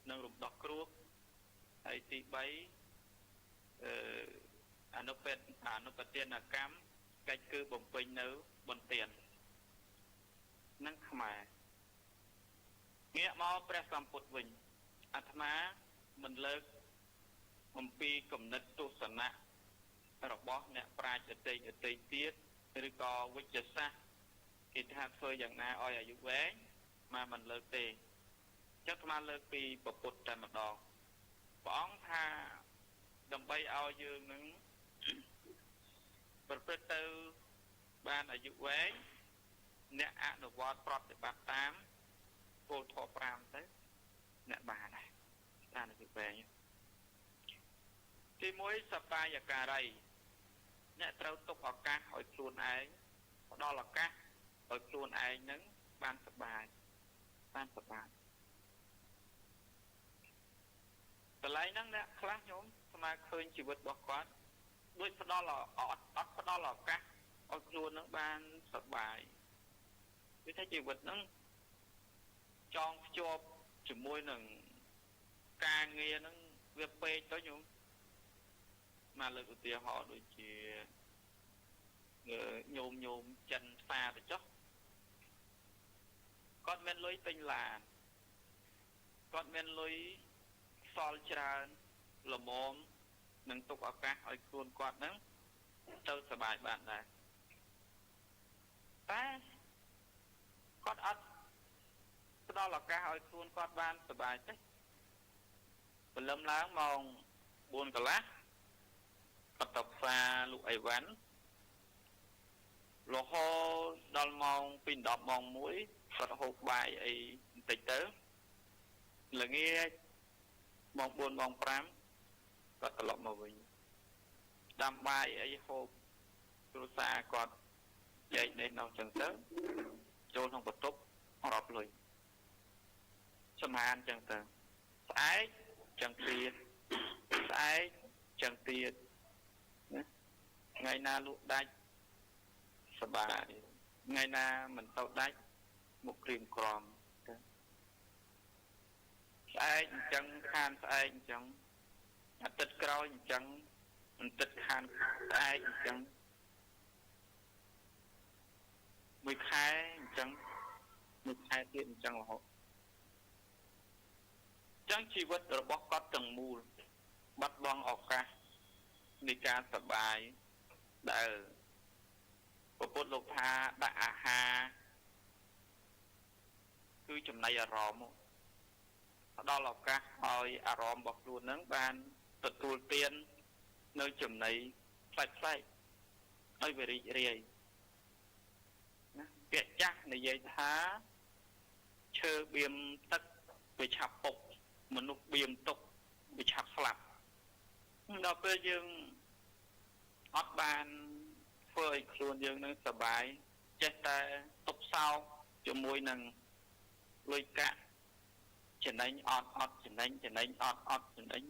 នឹងរំដោះគ្រោះហើយទី3អនុប្រទានកម្មកិច្ចគឺបំពេញនៅបន្ទាននឹងខ្មែរងាកមកព្រះសម្ពុទ្ធវិញអាត្មាមិនលើកអំពីគំនិតទស្សនៈរបស់អ្នកប្រាជ្ញដទៃទៀតឬក៏វិជ្ជសាស្ត្រគេថាធ្វើយ៉ាងណាឲ្យអាយុវែងមកមិនលើកទេចឹងអាត្មាលើកពីពុទ្ធតែម្ដងព្រះអង្គថាដើម្បីឲ្យយើងនឹងប្រព្រឹត្តទៅបានអាយុវែងអ្នកអនុវត្តប្រតិបត្តិតាមគោលធម៌5ទៅអ្នកបានដែរតាមអាយុវែងទី1សបាយការីអ្នកត្រូវទុកឱកាសឲ្យខ្លួនឯងផ្ដល់ឱកាសឲ្យខ្លួនឯងនឹងបានសប្បាយកន្លែងហ្នឹងអ្នកខ្លះខ្ញុំស្មារឃើញជីវិតរបស់គាត់ដូចផ្ដល់អត់ផ្ដល់ឱកាសឲ្យខ្លួននឹងបានសប្បាយវាថាជីវិតហ្នឹងចងភ្ជាប់ជាមួយនឹងការងារហ្នឹងវាពេកទៅខ្ញុំមកលើកឧទាហរណ៍ដូចជាញោមចិនផ្សារទៅចុះគាត់មានលុយទិញឡានគាត់មានលុយសល់ច្រើនល្មមនឹងទុកឱកាសឲ្យខ្លួនគាត់ហ្នឹងទៅសប្បាយបានដែរតែគាត់អត់ផ្ដល់ឱកាសឲ្យខ្លួនគាត់បានសប្បាយទេព្រលឹមឡើងម៉ោង4កន្លះគាត់ទៅផ្សារលក់អីវ៉ាន់រហូតដល់ម៉ោងពី10ម៉ោង1គាត់ហូបបាយអីបន្តិចទៅល្ងាចម៉ោង4ម៉ោង5គាត់ត្រឡប់មកវិញដាំបាយអីហូបគ្រួសារគាត់ចែកនេះនោះចឹងទៅចូលក្នុងបន្ទប់រាប់លុយចំហានចឹងទៅស្អែកចឹងទៀតស្អែកចឹងទៀតណាថ្ងៃណាលក់ដាច់សបាយថ្ងៃណាមិនទៅដាច់មកក្រៀមក្រំទៅស្អែកអញ្ចឹងខានស្អែកអញ្ចឹងអាទិត្យក្រោយអញ្ចឹងអាទិត្យខានស្អែកអញ្ចឹងមួយខែអញ្ចឹងមួយខែទៀតអញ្ចឹងរហូតអញ្ចឹងជីវិតរបស់គាត់ទាំងមូលបាត់បង់ឱកាសនៃការសប្បាយដែលព្រះពុទ្ធលោកថាដាក់អាហារគឺចំណៃអារម្មណ៍ផ្ដល់ឱកាសឲ្យអារម្មណ៍របស់ខ្លួននឹងបានទទួលទាននៅចំណៃផ្សេងឲ្យវារីករាយណាពាក្យចាស់និយាយថាឈើបៀមទឹកវាឆាប់ពុកមនុស្សបៀមទុកវាឆាប់ស្លាប់ដល់ពេលយើងអត់បានធ្វើឲ្យខ្លួនយើងនឹងសប្បាយចេះតែទប់សោកជាមួយនឹងលុយកាក់ចំណេញអត់ចំណេញអត់ចំណេញ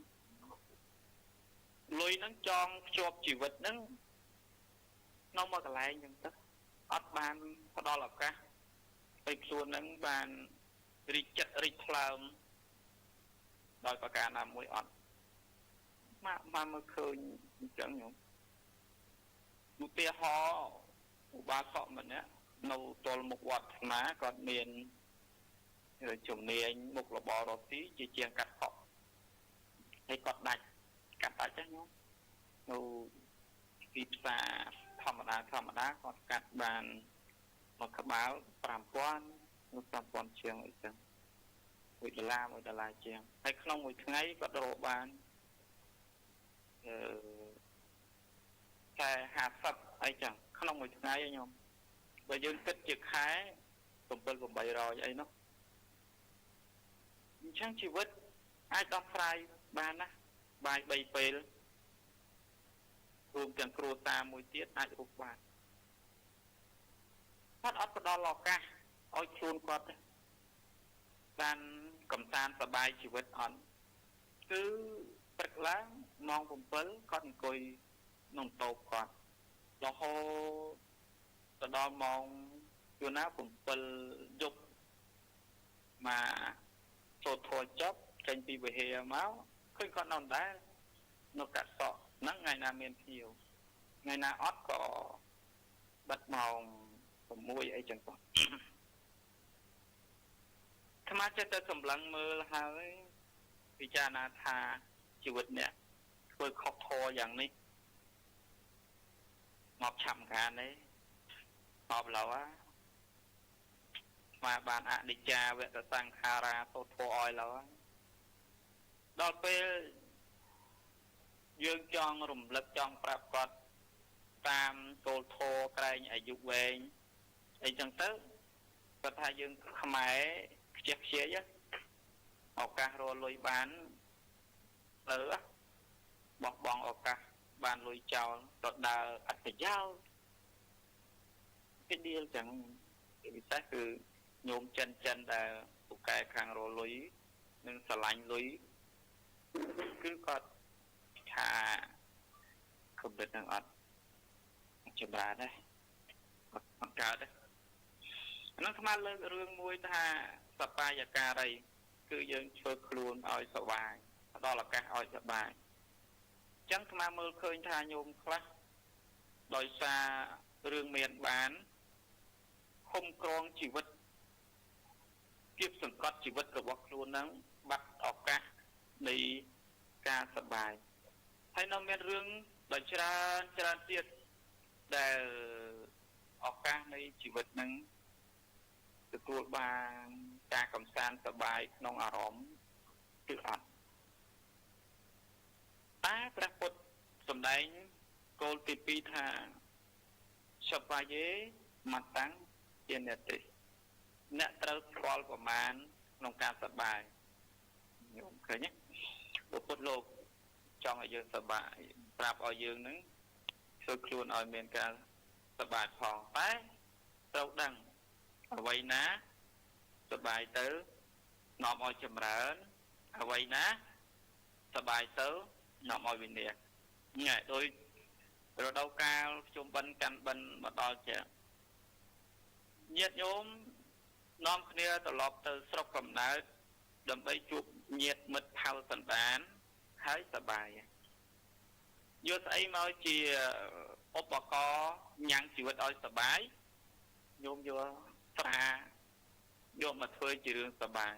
លុយនឹងចងភ្ជាប់ជីវិតនឹងនៅមកកន្លែងចឹងទៅអត់បានផ្ដល់ឱកាសឲ្យខ្លួននឹងបានរីកចិត្តរីកថ្លើមដោយប្រការណាមួយអត់មកមើលឃើញអញ្ចឹងខ្ញុំឧទាហរណ៍ឧបាសកម្នាក់នៅទល់មុខវត្តស្មាគាត់មានជំនាញមុខរបររកស៊ីជាជាងកាត់ខុសហើយគាត់កាត់ដាច់ចឹងខ្ញុំនៅទីផ្សារធម្មតាគាត់កាត់បានមួយក្បាល 5,000 នៅ 5,000 ជាងអីចឹង$1 ជាងហើយក្នុងមួយថ្ងៃគាត់រកបានតែ50អីចឹងក្នុងមួយថ្ងៃឯងខ្ញុំបើយើងគិតជាខែ 700-800 អីនោះអញ្ចឹងជីវិតអាចដោះស្រាយបានណាបាយ3ពេលរួមទាំងគ្រួសារមួយទៀតអាចរកបានគាត់អត់ផ្ដល់ឱកាសឲ្យខ្លួនគាត់បានកំសាន្តសប្បាយជីវិតអត់គឺព្រឹកឡើងម៉ោង7គាត់អង្គុយក្នុងតូបគាត់រហូតទៅដល់ម៉ោងយូរណា7យប់មកចូលធរចប់ ចេញពីវិហារមកឃើញគាត់នៅដែរនៅកាត់សក់ហ្នឹងថ្ងៃណាមានភ្ញៀវថ្ងៃណាអត់ក៏បិទម៉ោង6អីចឹងគាត់អាត្មាចេះតែសម្លឹងមើលហើយពិចារណាថាជីវិតអ្នកធ្វើខុសធម៌យ៉ាងនេះមកឆាប់ខានទេមកឡូវមកបានអនិច្ចាវតសង្ខារាទោធោឲ្យឡូវដល់ពេលយើងចង់រំលឹកចង់ប្រាប់គាត់តាមគោលធម៌ក្រែងអាយុវែងអីចឹងទៅគាត់ថាយើងខ្មែរខ្ជិះខ្ជាយឱកាសរលុយបានលើបោះបង់ឱកាសបានលុយចោលទៅដើរអត់ប្រយោជន៍គេដៀលចឹងពិសេសគឺញោមចិនដែលពូកែខាងរលុយនិងស្រឡាញ់លុយគឺគាត់ថាគំនិតនឹងអត់ចម្រើនទេអត់កើតទេហ្នឹងស្មានលើករឿងមួយថាសបាយការីគឺយើងធ្វើខ្លួនឲ្យសុបាយផ្ដល់ឱកាសឲ្យសុបាយអញ្ចឹងស្មានមើលឃើញថាញោមខ្លះដោយសាររឿងមានបានឃុំក្រងជីវិតគៀបសង្កត់ជីវិតរបស់ខ្លួនហ្នឹងបាត់ឱកាសនៃការសុបាយហើយនៅមានរឿងដ៏ច្រើនទៀតដែលឱកាសនៃជីវិតហ្នឹងទទួលបានការកំសាន្តសប្បាយក្នុងអារម្មណ៍គឺអត់តែព្រះពុទ្ធសម្ដែងគោលទី2ថាសប្បាយេមតាំងជានិតិអ្នកត្រូវស្គាល់ប្រមាណក្នុងការសប្បាយញោមឃើញទេព្រះពុទ្ធលោកចង់ឲ្យយើងសប្បាយប្រាប់ឲ្យយើងនឹងធ្វើខ្លួនឲ្យមានការសប្បាយផងតែត្រូវដឹងអ្វីណាសប្បាយទៅនាំឲ្យចម្រើនអ្វីណាសប្បាយទៅនាំឲ្យវិនាសញ៉ែដោយរដូវកាលជុំបិណ្ឌកាន់បិណ្ឌមកដល់ជាញាតិញោមនាំគ្នាត្រឡប់ទៅស្រុកកំណើតដើម្បីជួបញាតិមិត្តផៅសន្តានហើយសប្បាយយកស្អីមកជាឧបករណ៍ញ៉ាំងជីវិតឲ្យសប្បាយញោមយកស្រាយកមកធ្វើជារឿងសប្បាយ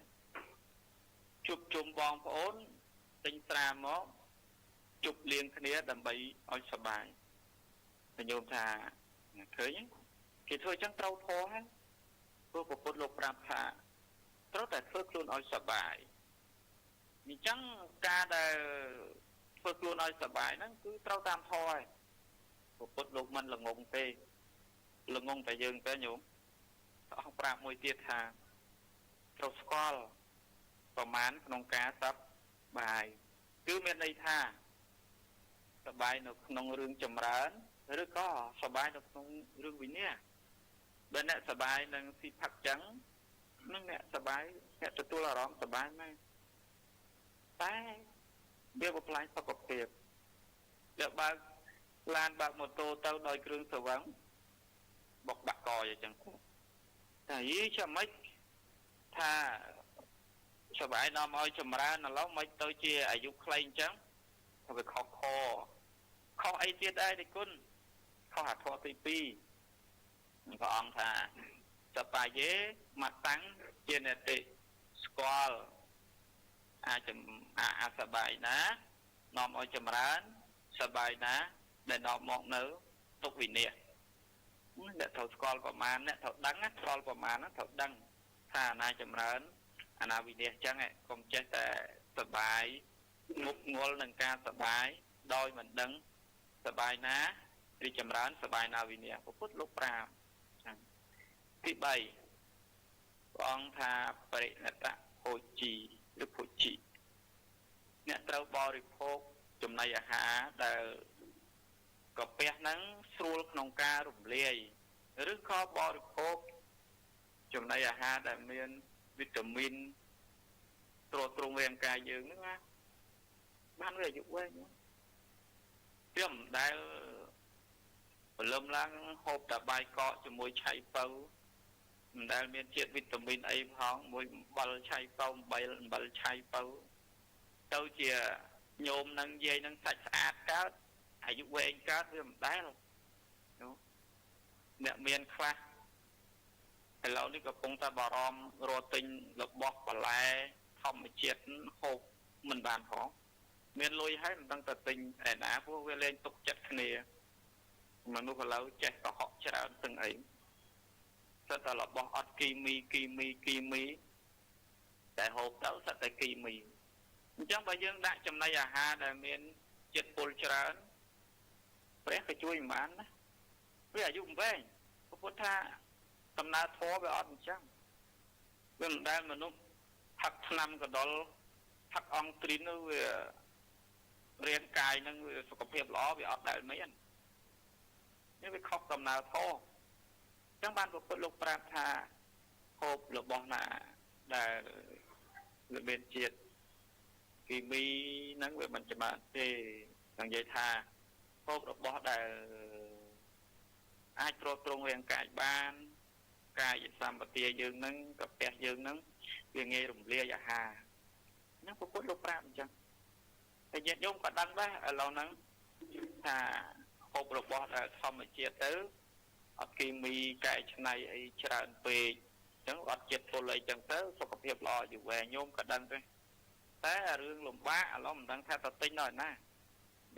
ជួបជុំបងប្អូនទិញស្រាមកជប់លៀងគ្នាដើម្បីឲ្យសប្បាយតែញោមថាឃើញគេធ្វើចឹងត្រូវធម៌ហ្នឹងព្រោះពុទ្ធលោកប្រាប់ថាត្រូវតែធ្វើខ្លួនឲ្យសប្បាយអញ្ចឹងការដែលធ្វើខ្លួនឲ្យសប្បាយហ្នឹងគឺត្រូវតាមធម៌ហើយពុទ្ធលោកមិនល្ងងទេល្ងងតែយើងទៅញោមអស់ប្រាប់មួយទៀតថាត្រូវស្គាល់ប្រមាណក្នុងការសប្បាយគឺមានន័យថាសប្បាយនៅក្នុងរឿងចម្រើនឬក៏សប្បាយនៅក្នុងរឿងវិញ្ញាបើអ្នកសប្បាយនឹងស៊ីផឹកចឹងនឹងអ្នកសប្បាយអ្នកទទួលអារម្មណ៍សប្បាយមែនតែវាបំផ្លាញសុខភាពដែលបើកឡានបើកម៉ូតូទៅដោយគ្រឿងស្រវឹងបុកដាក់កអញ្ចឹងតែយីចាំមិនថាសប្បាយនាំឲ្យចម្រើនឥឡូវមិនទៅជាអាយុខ្លីអញ្ចឹងទៅវាខុសអីទៀតដែរទេគុណខុសអាធម៌ទី2ព្រះអង្គថាសបាយេមកតាំងជានិតិស្គាល់អាសបាយណានាំឲ្យចម្រើនសបាយណាដែលនាំមកនៅទុកវិនាសអ្នកត្រូវស្គាល់ប្រមាណអ្នកត្រូវដឹងស្គាល់ប្រមាណត្រូវដឹងថាអាណាចម្រើនអាណាវិនាសចឹងកុំចេះតែសបាយងប់ងល់នឹងការសបាយដោយមិនដឹងសបាយណារីចម្រើនសបាយណាវិនាសពុទ្ធលោកប្រាប់ចឹងទី3ព្រះអង្គថាបរិណតភោជីឬភោជីអ្នកត្រូវបរិភោគចំណីអាហារដែលកាពះហ្នឹងស្រួលក្នុងការរំលាយឬក៏បរិភោគចំណីអាហារដែលមានវីតាមីនទ្រទ្រង់រាងកាយយើងហ្នឹងណាបានវាអាយុវែងវាមិនដែលព្រលឹមឡើងហូបតែបាយកកជាមួយឆៃប៉ូវមិនដែលមានជាតិវីតាមីនអីផងមួយអំបិលឆៃប៉ូវអំបិលឆៃប៉ូវ ទៅជាញោមនឹងយាយនឹងសាច់ស្អាតកើតអាយុវែងកើតវាមិនដែលអ្នកមានខ្លះឥឡូវនេះកំពុងតែបារម្ភរត់ទិញរបស់បន្លែធម្មជាតិហូបមិនបានផងមានលុយហើយមិនដឹងទៅទិញឯណាព្រោះវាលែងទុកចិត្តគ្នាមនុស្សឥឡូវចេះកុហកច្រើនទាំងអីសិតតែរបស់អត់គីមីតែហូបទៅសិតតែគីមីអញ្ចឹងបើយើងដាក់ចំណីអាហារដែលមានជាតិពុលច្រើនព្រះក៏ជួយមិនបានណាវាអាយុវែងពុទ្ធថាដំណើរធម៌វាអត់អញ្ចឹងវាមិនដែលមនុស្សផឹកថ្នាំកដុលផឹកអង់ទ្រីននោះវារាងកាយនឹងសុខភាពល្អវាអត់ដែលមាននេះវាខុសដំណើរធម៌អញ្ចឹងបានពុទ្ធលោកប្រាប់ថាហូបរបស់ណាដែលវាមានជាតិគីមីហ្នឹងវាមិនច្បាស់ទេនិយាយថាហូបរបស់ដែលអាចទ្រទ្រង់រាងកាយបានកាយសម្បទាយើងហ្នឹងកាពះយើងហ្នឹងវាងាយរំលាយអាហារហ្នឹងពុទ្ធលោកប្រាប់អញ្ចឹងតែញាតិញោមក៏ដឹងដែរឥឡូវហ្នឹងថាហូបរបស់ដែលធម្មជាតិទៅអត់គីមីកែច្នៃអីច្រើនពេកអញ្ចឹងអត់ជាតិពុលអីចឹងទៅសុខភាពល្អយូរវែងញោមក៏ដឹងដែរតែរឿងលំបាកឥឡូវមិនដឹងថាទៅទិញដល់ណា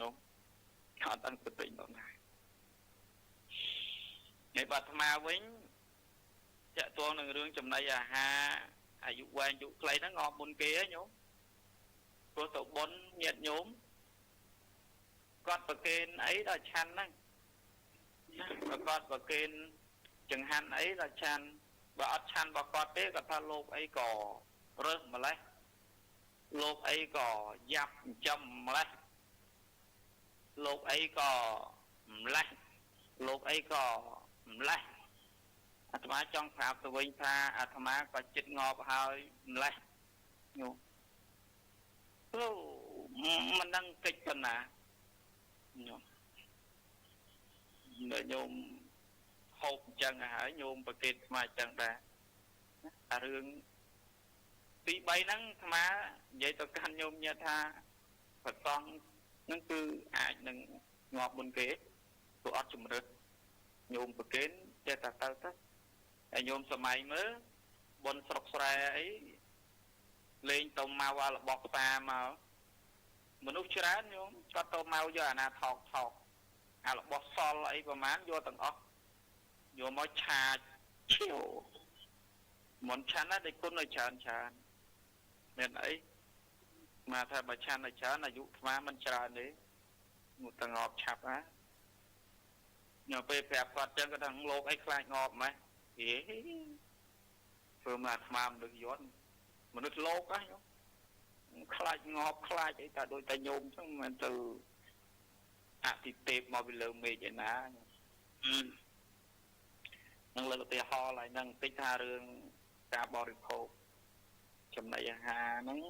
នោះអត់ដឹងទៅទិញដល់ណានៃបាត់អាត្មាវិញចាក់ទងនឹងរឿងចំណីអាហារអាយុវែងយុខ្លីហ្នឹងអបមុនគេហ៎ញោមព្រោះទៅបុណ្យញាតិញោមគាត់ប្រគេនអីដល់ឆាន់ហ្នឹងគាត់ប្រគេនចង្ហាន់អីដល់ឆាន់បើអត់ឆាន់របស់គាត់ទេគាត់ថាលោកអីក៏រើសម្លេះលោកអីក៏យ៉ាប់ចិញ្ចឹមម្លេះលោកអីក៏ម្លេះលោកអីក៏ម្លេះអាត្មាចង់ប្រាប់ទៅវិញថាអាត្មាក៏ចិត្តងប់ហើយម្លេះញោមអូមិនដឹងកិច្ចប៉ុណ្ណាញោមញោមហូបអញ្ចឹងហើយញោមប្រកេតស្មាអញ្ចឹងដែរអារឿងទី3ហ្នឹងអាត្មានិយាយទៅកាន់ញោមញាថាប្រសងហ្នឹងគឺអាចនឹងងាប់មុនគេព្រោះអត់ជំរឹះញោមប្រកេនចេះតែទៅហើយញោមសម័យមើលបុណ្យស្រុកស្រែអីលេងទៅមករបស់ផ្សារមកមនុស្សច្រើនញោមគាត់ទៅមកយកអាណាថោកអារបស់សល់អីប្រហែលយកទាំងអស់យកមកឆាឈៀវមិនឆាន់ណាដេកគុណឲ្យច្រើនមានអីមកថាបើឆាន់ឲ្យច្រើនអាយុស្មាមិនច្រើនទេមកតងប់ឆាប់ណាញ៉ាំពេលប្រាប់គាត់ចឹងគាត់ថាលោកអីខ្លាចងប់ម៉េះហេធ្វើមកស្មាមនុស្សយន់មនុស្សលោកហ៎ញោមខ្លាចងប់ខ្លាចអីតែដូចតែញោមចឹងមិនទៅអតិទេពមកពីលើមេឃឯណានឹងលើកឧទាហរណ៍ឡើងហ្នឹងតិចថារឿងការបរិភោគចំណីអាហារហ្នឹង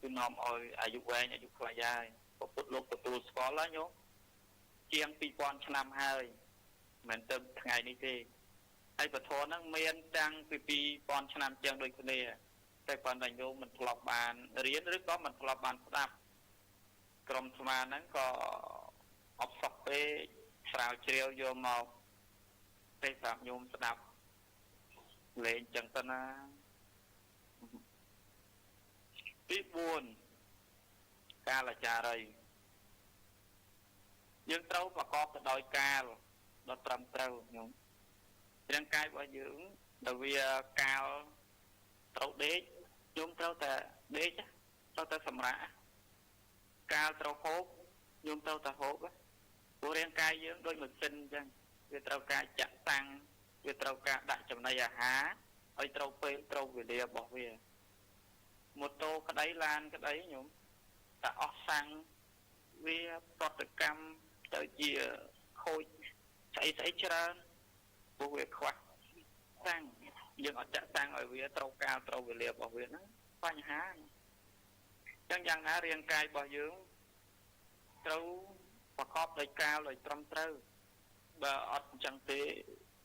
គឺនាំឲ្យអាយុវែងអាយុខ្លីហើយពុទ្ធលោកទទួលស្គាល់ហើយញោមជាង2000ឆ្នាំហើយមិនទៅថ្ងៃនេះទេហើយពធហ្នឹងមានតាំងពី2000ឆ្នាំជាងដូចគ្នាតែប៉ុន្តែញោមមិនធ្លាប់បានរៀនឬក៏មិនធ្លាប់បានស្ដាប់ក្រុមស្មាហ្នឹងក៏អបសក់ពេកស្រាវជ្រាវយកមកទេប្រាប់ញោមស្ដាប់លេងចឹងទៅណាទី4កាលចារីយើងត្រូវប្រកបទៅដោយកាលដ៏ត្រឹមត្រូវញោមរាងកាយរបស់យើងដែលវាកាលត្រូវដេកញោមត្រូវតែដេកត្រូវតែសម្រាកកាលត្រូវហូបញោមត្រូវតែហូបព្រោះរាងកាយយើងដូចម៉ាស៊ីនអញ្ចឹងវាត្រូវការចាក់តាំងវាត្រូវការដាក់ចំណីអាហារឲ្យត្រូវពេលត្រូវវេលារបស់វាម៉ូតូក្តីឡានក្តីញោមតែអស់សាំងវាប្រតិកម្មទៅជាខូចស្អីច្រើនព្រោះវាខ្វះតាំងយើងអត់ចាក់តាំងឲ្យវាត្រូវការត្រូវវេលារបស់វាហ្នឹងបញ្ហាអញ្ចឹងយ៉ាងណារាងកាយរបស់យើងត្រូវប្រកបដោយកាលដោយត្រឹមត្រូវបើអត់អញ្ចឹងទេ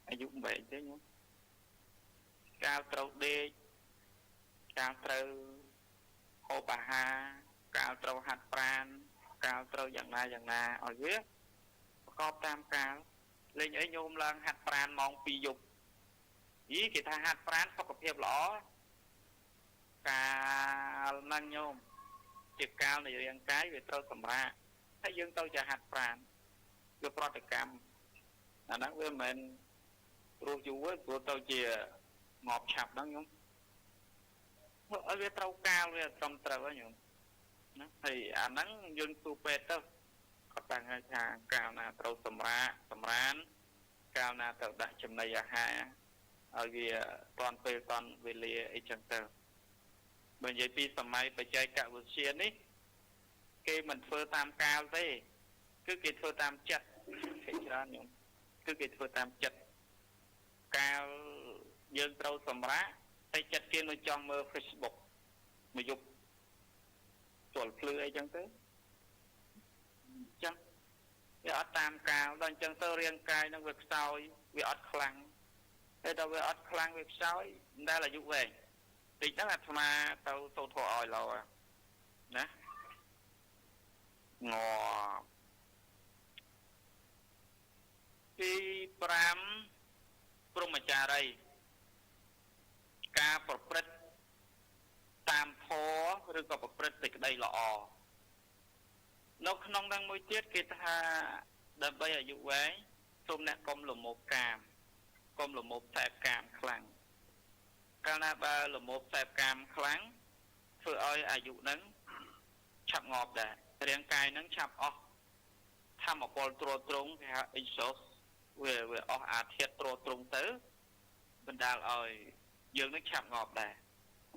អាយុមិនបែកទេញោមកាលត្រូវដេកកាលត្រូវហូបអាហារ កាលត្រូវហាត់ប្រាណកាលត្រូវយ៉ាងណាឲ្យវាប្រកបតាមកាលលេងអីញោមឡើងហាត់ប្រាណម៉ោង2យប់យីគេថាហាត់ប្រាណសុខភាពល្អកាលហ្នឹងញោមជាកាលនៃរាងកាយវាត្រូវសម្រាកហើយយើងទៅជាហាត់ប្រាណវាប្រតិកម្មអាហ្នឹងវាមិនមែនព្រោះយូរទេព្រោះទៅជាងាប់ឆាប់ហ្នឹងញោមមកឲ្យវាត្រូវកាលវាត្រឹមត្រូវហ្នឹងញោមណាហើយអាហ្នឹងយើងទូពេទ្យទៅគាត់តាំងឲ្យថាកាលណាត្រូវសម្រានកាលណាត្រូវដាក់ចំណីអាហារឲ្យវាតាន់ពេលតាន់វេលាអីចឹងទៅបើនិយាយពីសម័យបច្ចេកវិទ្យានេះគេមិនធ្វើតាមកាលទេគឺគេធ្វើតាមចិត្តគេច្រើនញោមគឺគេធ្វើតាមចិត្តកាលយើងត្រូវសម្រាកតែចិត្តគេនៅចង់មើល Facebook មួយយប់ចូលភ្លឺអីចឹងទៅចឹងវាអត់តាមកាលដល់អញ្ចឹងទៅរាងកាយនឹងវាខ្សោយវាអត់ខ្លាំងតែដល់វាអត់ខ្លាំងវាខ្សោយមិនដែលអាយុវែងតិចហ្នឹងអាត្មាទៅសូត្រធម៌ឲ្យឡោណាងទី5ព្រហ្មចារីការប្រព្រឹត្តតាមធម៌ឬក៏ប្រព្រឹត្តសេចក្តីល្អនៅក្នុងនឹងមួយទៀតគេថាដើម្បីអាយុវែងសូមអ្នកកុំលមោបកាមកុំលមោបខ្សែកាមខ្លាំងកាលណាបើលមោបខ្សែកាមខ្លាំងធ្វើឲ្យអាយុនឹងឆាប់ងាប់ដែររាងកាយនឹងឆាប់អស់ធម្មពលទ្រទ្រង់គេហៅ exhaust វាអស់អាធាតុទ្រទ្រង់ទៅបណ្ដាលឲ្យយើងនឹងឆាប់ងាប់ដែរ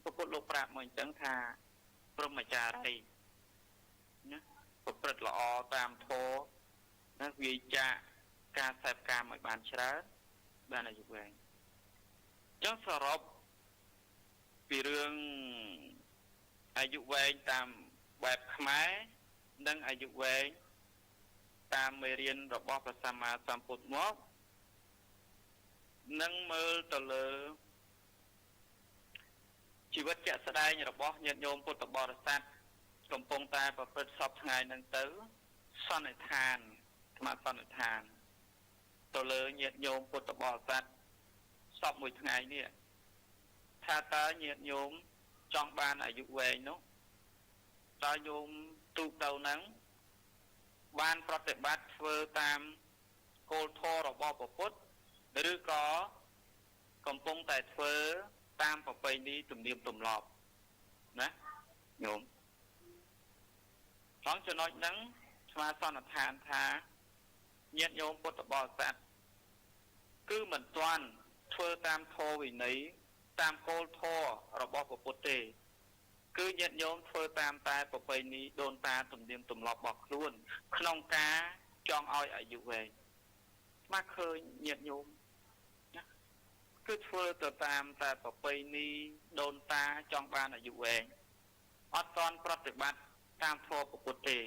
ព្រះពុទ្ធលោកប្រាប់មកអញ្ចឹងថាព្រហ្មចារីណាប្រព្រឹត្តល្អតាមធម៌ណាវាចាកការខ្សែកាមឲ្យបានច្រើនបានអាយុវែងចុះសរុបពីរឿងអាយុវែងតាមបែបខ្មែរនិងអាយុវែងតាមមេរៀនរបស់ព្រះសម្មាសម្ពុទ្ធមកនឹងមើលទៅលើជីវិតជាក់ស្ដែងរបស់ញាតិញោមពុទ្ធបរិស័ទកំពុងតែប្រព្រឹត្តសពថ្ងៃហ្នឹងទៅសន្និដ្ឋានស្មារតីសន្និដ្ឋានទៅលើញាតិញោមពុទ្ធបរិស័ទសពមួយថ្ងៃនេះថាតើញាតិញោមចង់បានអាយុវែងនោះតើញោមទូទៅហ្នឹងបានប្រតិបត្តិធ្វើតាមគោលធម៌របស់ព្រះពុទ្ធឬក៏កំពុងតែធ្វើតាមប្រពៃណីទំនៀមទម្លាប់ណាញោមក្នុងចំណុចហ្នឹងស្មារតីសន្និដ្ឋានថាញាតិញោមពុទ្ធបរិស័ទគឺមិនទាន់ធ្វើតាមធម៌វិន័យតាមគោលធម៌របស់ព្រះពុទ្ធទេគឺញាតិញោមធ្វើតាមតែប្រពៃណីដូនតាទំនៀមទម្លាប់របស់ខ្លួនក្នុងការចង់ឲ្យអាយុវែងស្មាឃើញញាតិញោមគឺធ្វើទៅតាមតែប្រពៃណីដូនតាចង់បានអាយុវែងអត់ទាន់ប្រតិបត្តិតាមធម៌ពុទ្ធទេ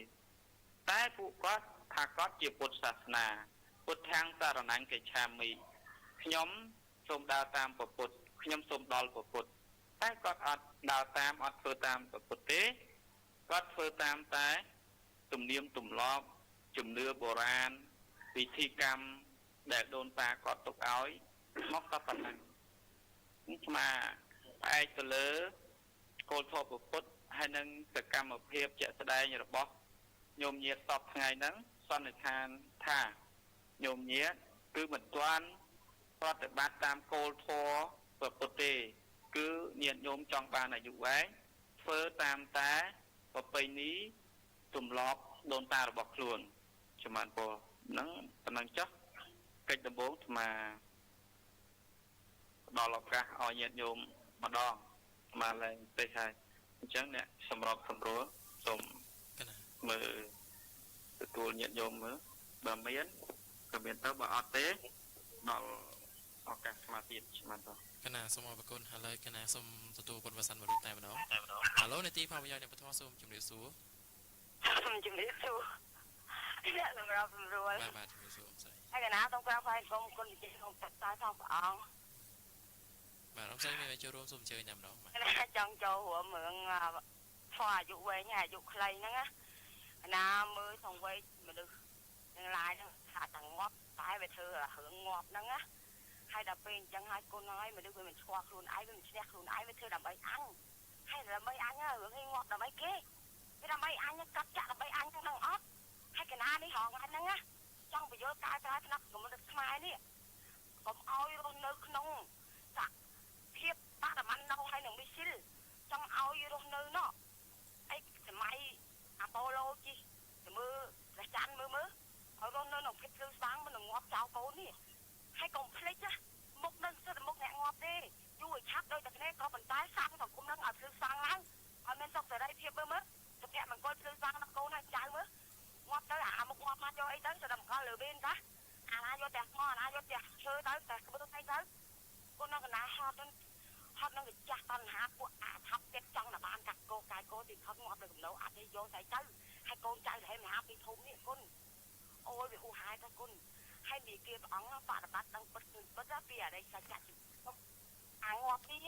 តែពួកគាត់ថាគាត់ជាពុទ្ធសាសនាពុទ្ធាំងសរណង្កិច្ឆាមិខ្ញុំសូមដើរតាមពុទ្ធខ្ញុំសូមដល់ពុទ្ធតែគាត់អត់ដើរតាមអត់ធ្វើតាមពុទ្ធទេគាត់ធ្វើតាមតែទំនៀមទម្លាប់ជំនឿបុរាណពិធីកម្មដែលដូនតាគាត់ទុកឲ្យមកតែប៉ុណ្ណឹងនេះស្មាផ្អែកទៅលើគោលធម៌ពុទ្ធហើយនឹងសកម្មភាពជាក់ស្ដែងរបស់ញោមញាតិសពថ្ងៃហ្នឹងសន្និដ្ឋានថាញោមញាតិគឺមិនទាន់ប្រតិបត្តិតាមគោលធម៌ពុទ្ធទេគឺញាតិញោមចង់បានអាយុវែងធ្វើតាមតែប្រពៃណីទម្លាប់ដូនតារបស់ខ្លួនចំណានពលហ្នឹងប៉ុណ្ណឹងចុះកិច្ចដំបូងស្មាផ្ដល់ឱកាសឲ្យញាតិញោមម្ដងស្មាឡើងទេហើយអញ្ចឹងអ្នកសម្របសម្រួលសូមមើលទទួលញាតិញោមមើលបើមានក៏មានទៅបើអត់ទេដល់ឱកាសស្មាទៀតស្មានទៅកណាសូមអរគុណឥឡូវកណាសូមទទួលពុទ្ធវស័នមកតែម្ដងឥឡូវនាទីភាវយាអ្នកពធសូមជម្រាបសួរសូមជម្រាបសួរអ្នកសម្រាប់សម្រួលបាទជម្រាបសួរស្រីហើយកណាសូមក្រាបថ្វាយគុំគុណវិជាសូមតាក់តែផងព្រះអង្គបាទអរគុណមានចូលរួមសូមអញ្ជើញតែម្ដងបាទកណាចង់ចូលរួមរឿង ធွာអាយុវែងអាយុខ្លីហ្នឹងណាមើលសង្វេគមនុស្សទាំងឡាយហ្នឹងថាតែងាប់តែវាធ្វើរឿងងាប់ហ្នឹងណាហើយដល់ពេលអញ្ចឹងហើយកូនហើយមនុស្សវាមិនស្គាល់ខ្លួនឯងវាមិនឈ្នះខ្លួនឯងវាធ្វើដើម្បីអញហើយដើម្បីអញរឿងឯងងាប់ដើម្បីគេវាដើម្បីអញកាត់ចាក់ដើម្បីអញហ្នឹងអត់ហើយកណានេះហងហ្នឹងណាចង់បញ្យល់កាយក្រៅថ្នាក់កម្រិតខ្មែរនេះកុំឲ្យរស់នៅក្នុងសាភាពបាក់មិននៅហើយនឹងមីស៊ីលចង់ឲ្យរស់នៅនោះអីសម័យអាប៉ូឡូជីទៅមើលព្រះច័ន្ទមើលឲ្យរស់នៅក្នុងភាពភ្លឺស្វាងមិនងាប់ចោលកូននេះហើយកុំភ្លេចណាមុខនឹងសិតមុខអ្នកងាប់ទេយូរឲ្យឆាប់ដោយតែគ្នាក៏ប៉ុន្តែសាងសង្គមនឹងឲ្យភ្លឺស្វាងឡើងឲ្យមានសុខសេរីភាពមើលសុភមង្គលភ្លឺស្វាងដល់កូនហើយចៅមើលងាប់ទៅអាមុខងាប់មកយកអីទៅស្ដាំកលលើវិញតាអាណាយកតែស្មោះអាណាយកតែឈើទៅតែក្បួនអីទៅកូននៅកណាហត់នឹងចាស់តណ្ហាពួកអាថាប់ទៀតចង់តែបានកាត់កោកាយកោទីខត់ងាប់នៅកំណោអត់ទេយកស្អីទៅហើយកូនចៅតែមហាពីធំនេះគុណអូយវាហូរហាយទៅគុណហើយនិយាយព្រះអង្គបដិបត្តិដឹងពិតគឺពិតពីអរិយសច្ចៈអាងាប់នេះ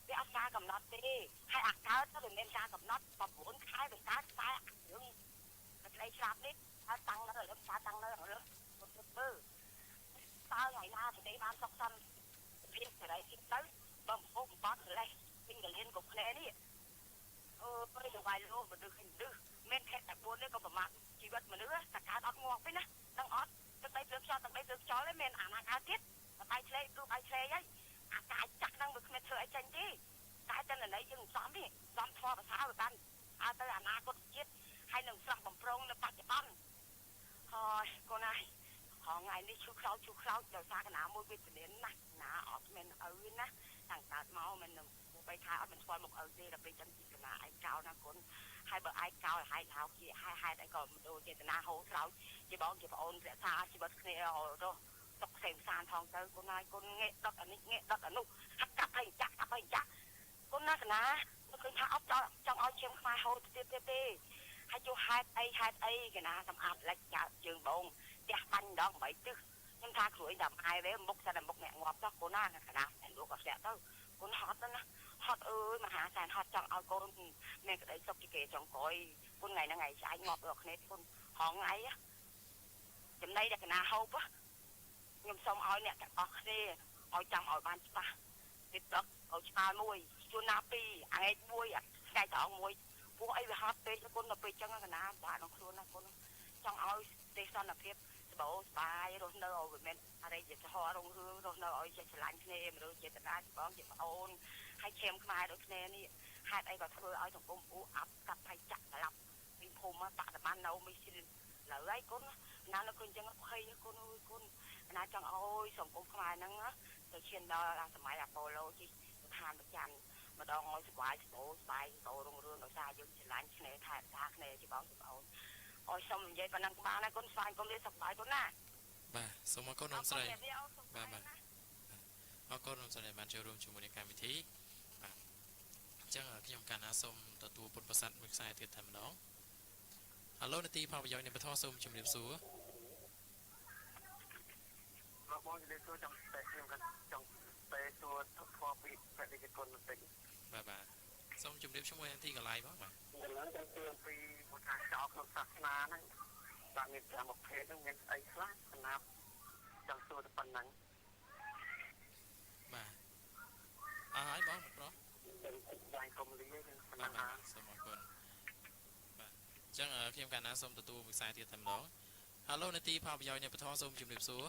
វាអត់ការកំណត់ទេហើយអាកើតទៅវាមានការកំណត់9ខែវាកើតតែរឿងក្តីស្លាប់នេះហើយតាំងនៅលើតាំងនៅលើពុទ្ធមើលតើថ្ងៃណាប្រទេសបានសុខសន្តិភាពសេរីភាពទៅបំពុះបំបត្តិលេះពេញកលៀនគ្រប់គ្នានេះអូយទៅវាយលោមនុស្សមានខេតតែ4នេះក៏ប្រមាថជីវិតមនុស្សតែកើតអត់ងាប់ទេណាដឹងអត់ទឹកដីព្រឹកខ្យល់ទឹកដីព្រឹកខ្យល់ហ្នឹងមានអាណាកើតទៀតតែឆ្លេទូដៃឆ្លេហីអាកាយចាក់ហ្នឹងវាគ្មានធ្វើអីចេញទេតែតែណីយើងសំនេះសំធម៌ភាសាវាបានឲ្យទៅអនាគតជាតិហើយនឹងស្រស់បំប្រងនៅបច្ចុប្បន្នហើយកូនណាថ្ងៃនេះឈឺខ្លោចដោយសារកណាមួយវិទ្យាណាស់ណាអត់មានឪណាតាំងកើតមកមិននឹងបីថាអត់មិនស្គាល់មុខឪទេដល់ពេលចឹងជីកណាឯកោណាគុណហើយបើឯកោឲ្យហែកហៅជាហេតុអីក៏មិនដូចចេតនាហូរស្រោចជាបងជាប្អូនរក្សាជីវិតគ្នារស់ទុកផ្សេងផ្សានផងទៅគុណហើយគុណងាកដុតអានេះងាកដុតអានោះហាក់កាប់ឲ្យចាក់គុណណាកណាមិនឃើញថាអត់ចង់ឲ្យឈាមខ្មែរហូរទៀតទេហើយជួហេតុអីកណាសម្អាតលិចចោលជើងបងផ្ទះបាញ់ដង8ទិសខ្ញុំថាគ្រួយតែម៉ែវាមុខតែមុខអ្នកងាប់ចុះគុណណាកណាតែលោកក៏ស្លាក់ទៅគុណហត់ណាហត់អើយមហាសែនហត់ចង់ឲ្យកូនមានក្តីសុខជាគេចង់ក្រោយគុណថ្ងៃហ្នឹងថ្ងៃស្អែកងាប់ដល់គ្នាគុណហងថ្ងៃចំណៃតែកណាហូបខ្ញុំសូមឲ្យអ្នកទាំងអស់គ្នាឲ្យចាំឲ្យបានច្បាស់ពីទឹកឲ្យឆ្លើយមួយជួនណា2ថ្ងៃ1ថ្ងៃត្រង់1ពោះអីវាហត់ពេកគុណដល់ពេលចឹងកណាបាទក្នុងខ្លួនណាគុណចង់ឲ្យទេសន្តិភាពស្បាយរស់នៅឲ្យវាមានអរិយធម៌រុងរឿងរស់នៅឲ្យចេះឆ្លាញ់គ្នាមនុស្សចេតនាបងជាប្អូនហើយឈាមខ្មែរដូចគ្នានេះហេតុអីក៏ធ្វើឲ្យសង្គមអ៊ូអាប់កាប់ហើយចាក់ត្រឡប់ពីភូមិបដិបាននៅមីស៊ីលលើហើយគុណណានៅគុណចឹងភ័យគុណអើយគុណណាចង់ឲ្យសង្គមខ្មែរហ្នឹងទៅឈានដល់សម័យអាប៉ូឡូជីឋានប្រចាំម្ដងឲ្យស្បាយរុងរឿងដោយសារយើងឆ្លាញ់គ្នាថែរក្សាគ្នាជាបងជាប្អូនអរសូមនិយាយប៉ុណ្ណឹងបានហើយគុណស្វាយគុំលាសុខបាយគុណណាបាទសូមអរគុណôngស្រីបាទអរគុណôngស្រីបានចូលរួមជាមួយនឹងកម្មវិធីបាទអញ្ចឹងខ្ញុំកណ្ណាសូមទទួលពុទ្ធប្រសាទមួយខ្សែទៀតតែម្ដងហៅនាទីផលប្រយោជន៍នៃពធសូមជម្រាបសួរបងនិយាយទៅចង់តែខ្ញុំចង់តែសួរធម៌ពីបេតិកគុណបន្តិចបាទសូមជម្រាបឈ្មោះនាទីកន្លែងបងបាទឥឡូវចង់សួរពីពុទ្ធសាសនាក្នុងសាសនាហ្នឹងបាទមាន5ប្រភេទហ្នឹងមានអីខ្លះសម្រាប់ចង់សួរតែប៉ុណ្ណឹងបាទអរហើយបងប្រុសយ៉ាងកុំលីហ្នឹងបាទសូមអរគុណបាទអញ្ចឹងខ្ញុំកណ្ណាសូមទទួលមួយខ្សែទៀតតែម្ដងហៅនាទីផលប្រយោជន៍នៃពធសូមជម្រាបសួរ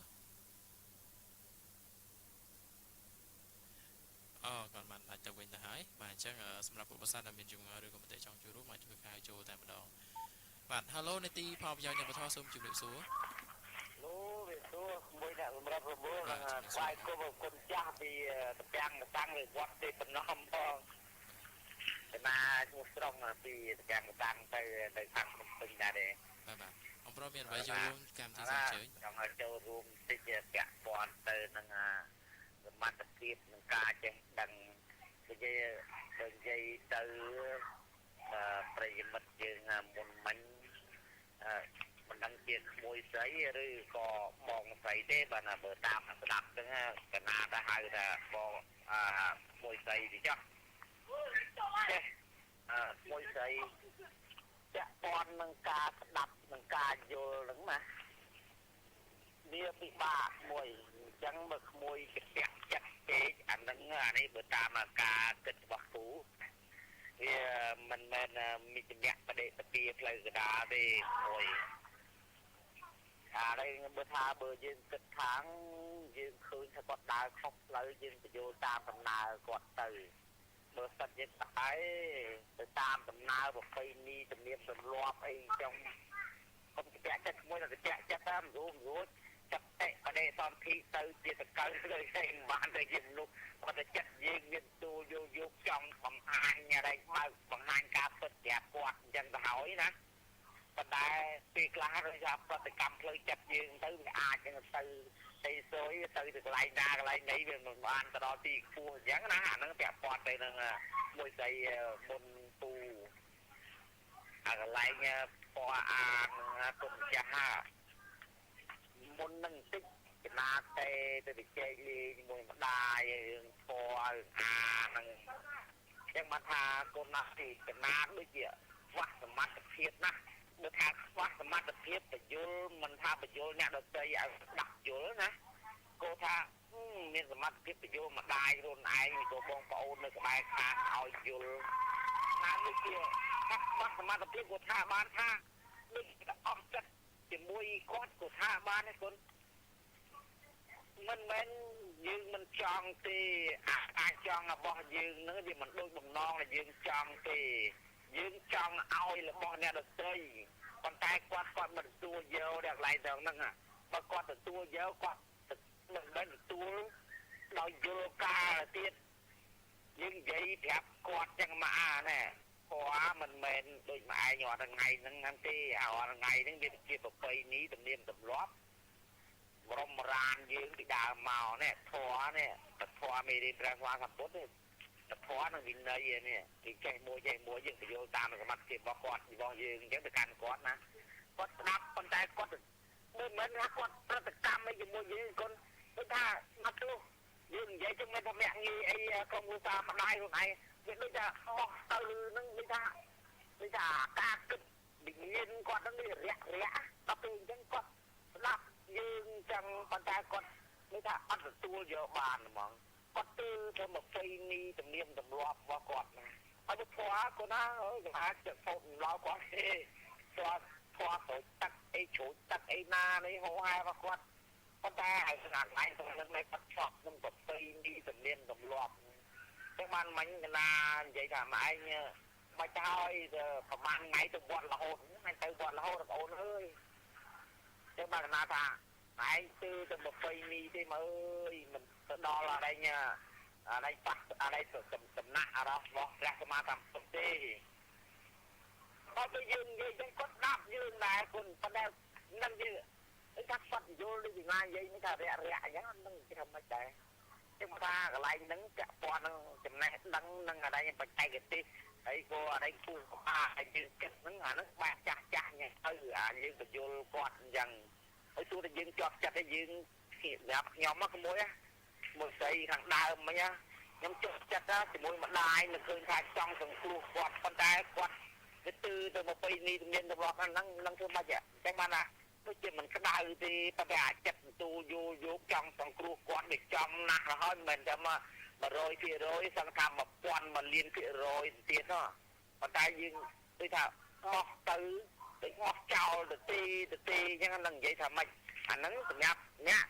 គាត់បានដាច់ទៅវិញទៅហើយបាទអញ្ចឹងសម្រាប់ពុទ្ធបរិស័ទដែលមានជំងឺឬក៏មតិចង់ចូលរួមអាចធ្វើការចូលតែម្ដងបាទ Hello នាទីផលប្រយោជន៍នៃពធសូមជម្រាបសួរលោកវាសួរមួយអ្នកសម្រាប់ប្រមូលស្វាយគុំគុណចាស់ពីតំពាំងតាំងវត្តទេបំណំផងតែមកឈ្មោះស្រុងពីតំពាំងតាំងទៅខាងភ្នំពេញដែរទេបាទអំប្រុសមានអ្វីចូលរួមកម្មវិធីសូមអញ្ជើញចង់ឲ្យចូលរួមតិចពាក់ព័ន្ធទៅនឹងសមត្ថភាពនឹងការចេះដឹងនិយាយទៅប្រិយមិត្តយើងមុនមិញមិនដឹងជាក្មួយស្រីឬក៏បងស្រីទេបាទណាបើតាមស្ដាប់ហ្នឹងកណាទៅហៅថាបងក្មួយស្រីទីចុះ មួយស្រីចាក់ពន់នឹងការស្ដាប់នឹងការយល់ហ្នឹងណាវាពិបាកមួយអញ្ចឹងបើក្មួយកតាក់ចិត្តពេកអាហ្នឹងអានេះបើតាមការគិតរបស់គ្រូវាមិនមែនមានជំនះបដិបទាផ្លូវកដាលទេមួយអានេះបើយើងគិតខាងយើងឃើញថាគាត់ដើរខុសផ្លូវយើងបញ្យល់តាមដំណើរគាត់ទៅបើសិនយើងស្អីទៅតាមដំណើរប្រពៃណីទំនៀមទម្លាប់អីចឹងកុំតាក់ចិត្តមួយទៅតាក់ចិត្តតាមរួចចាប់តែបដិសន្ធិទៅជាតកៅទៅឯងបានតែយើងលោកគាត់ទៅចិត្តយើងមានទូយកចង់បង្ហាញอะไรបើបង្ហាញការពិតប្រាប់គាត់អញ្ចឹងទៅហើយណាប៉ុន្តែពេលខ្លះដូចថាប្រតិកម្មផ្លូវចិត្តយើងទៅវាអាចទៅទៅសុយទៅកន្លែងណាកន្លែងណីវាមិនបានទៅដល់ទីខ្ពស់អញ្ចឹងណាអាហ្នឹងពាក់ព័ន្ធទៅនឹងមួយស្អីមុនពូអាកន្លែងពណ៌អានឹងគុណចាស់មុននឹងបន្តិចចំណាតែទៅជែកលេងជាមួយម្ដាយរឿងពណ៌អាហ្នឹងចឹងបានថាគុណណាស់ទីចំណាដូចជាខ្វះសមត្ថភាពណាស់បើថាខ្វះសមត្ថភាពបញ្យលមិនថាបញ្យលអ្នកដទៃឲ្យស្ដាប់យល់ណាគាត់ថាមានសមត្ថភាពបញ្យលម្ដាយខ្លួនឯងក៏បងប្អូននៅក្បែរខាងឲ្យយល់ណាដូចជាខ្វះសមត្ថភាពគាត់ថាបានថាដូចអស់ចិត្តជាមួយគាត់គាត់ថាបានទេគុណមិនមែនយើងមិនចង់ទេអាចចង់របស់យើងនឹងវាមិនដូចបំណងដែលយើងចង់ទេយើងចង់ឲ្យរបស់អ្នកដទៃប៉ុន្តែគាត់មិនទទួលយកដល់កន្លែងហ្នឹងបើគាត់ទទួលយកគាត់មិនបានទទួលដោយយល់ការទៀតយើងនិយាយប្រាប់គាត់ចឹងមកណាគាត់មិនមែនដូចមកឯងរាល់ថ្ងៃហ្នឹងទេរាល់ថ្ងៃហ្នឹងវាជាប្រពៃណីទំនៀមទម្លាប់បរមរានយើងពីដើមមកនេះធម៌នេះធម៌មេរៀនព្រះស្វាសម្ពុទ្ធនេះធម៌នឹងវិន័យនេះគេចេះមួយយើងទៅយល់តាមសមត្ថភាពរបស់គាត់របស់យើងអញ្ចឹងទៅកាន់គាត់ណាគាត់ស្ដាប់ប៉ុន្តែគាត់មិនមែនថាគាត់ប្រតិកម្មអីជាមួយយើងគាត់ដូចថាមកទោះយើងនិយាយទៅមិនថាមាក់ងាយអីក្រុមគ្រួសារម្ដាយខ្លួនឯងវាដូចថាអស់ទៅនឹងដូចថាការគិតវិញ្ញាណគាត់នឹងរាក់ដល់ពេលអញ្ចឹងគាត់ស្ដាប់យើងចឹងប៉ុន្តែគាត់ដូចថាអត់ទទួលយកបានហ្មងគាត់ទៅមកផ្ទៃនេះទំនៀមទម្លាប់របស់គាត់ណាអត់ធွာគាត់ណាគេអាចទៅផុតដល់គាត់ទេគាត់ធွာទៅទឹកអីជ្រូចទឹកអីណានេះហោហែរបស់គាត់ប៉ុន្តែហើយស្នាដៃទៅនឹងមិនបាត់ឈប់នឹងប្រពៃណីទំនៀមទម្លាប់ចឹងបានមិញកណានិយាយថាម៉ែឯងមកទៅឲ្យប្រហែលថ្ងៃទៅវត្តរហូតថ្ងៃទៅវត្តរហូតបងអូនអើយចឹងបានកណាថាឯងទៅប្រពៃណីទេមើលមិនទៅដល់អីប៉ះអីសំណាក់របស់ព្រះសម្មាសម្ពុទ្ធទេបើទៅយើងនិយាយចឹងគាត់ស្ដាប់យើងដែរគុណប៉ុន្តែនឹងយើងថាគាត់យល់ដូចពីណានិយាយនេះថារាក់អញ្ចឹងនឹងគេថាមិនដែរចឹងថាកន្លែងហ្នឹងពាក់ព័ន្ធនឹងចំណេះដឹងនឹងអីបច្ចេកទេសហើយក៏អីគូក្បាលហើយយើងគិតហ្នឹងអាហ្នឹងបាក់ចាស់ហ្នឹងទៅយើងបញ្យល់គាត់អញ្ចឹងហើយទោះតែយើងជាប់ចិត្តឲ្យយើងប្រាប់ខ្ញុំមកក្មួយមួយស្អីខាងដើមមិញខ្ញុំជាប់ចិត្តជាមួយម្ដាយនឹងឃើញថាចង់សង្គ្រោះគាត់ប៉ុន្តែគាត់ទៅមកពីនេះទំនៀមទម្លាប់ហ្នឹងធ្វើម៉េចចឹងបានថាដូចជាមិនក្តៅទេប៉ុន្តែអាចចិត្តទូយកចង់សង្គ្រោះគាត់វាចំណាស់ទៅហើយមិនមែនតែមក 100% សង្ឃា1000 លាន%ទៀតណាប៉ុន្តែយើងដូចថាអស់ទៅអស់ចោលទៅទីអញ្ចឹងនឹងនិយាយថាម៉េចអាហ្នឹងសម្រាប់អ្នក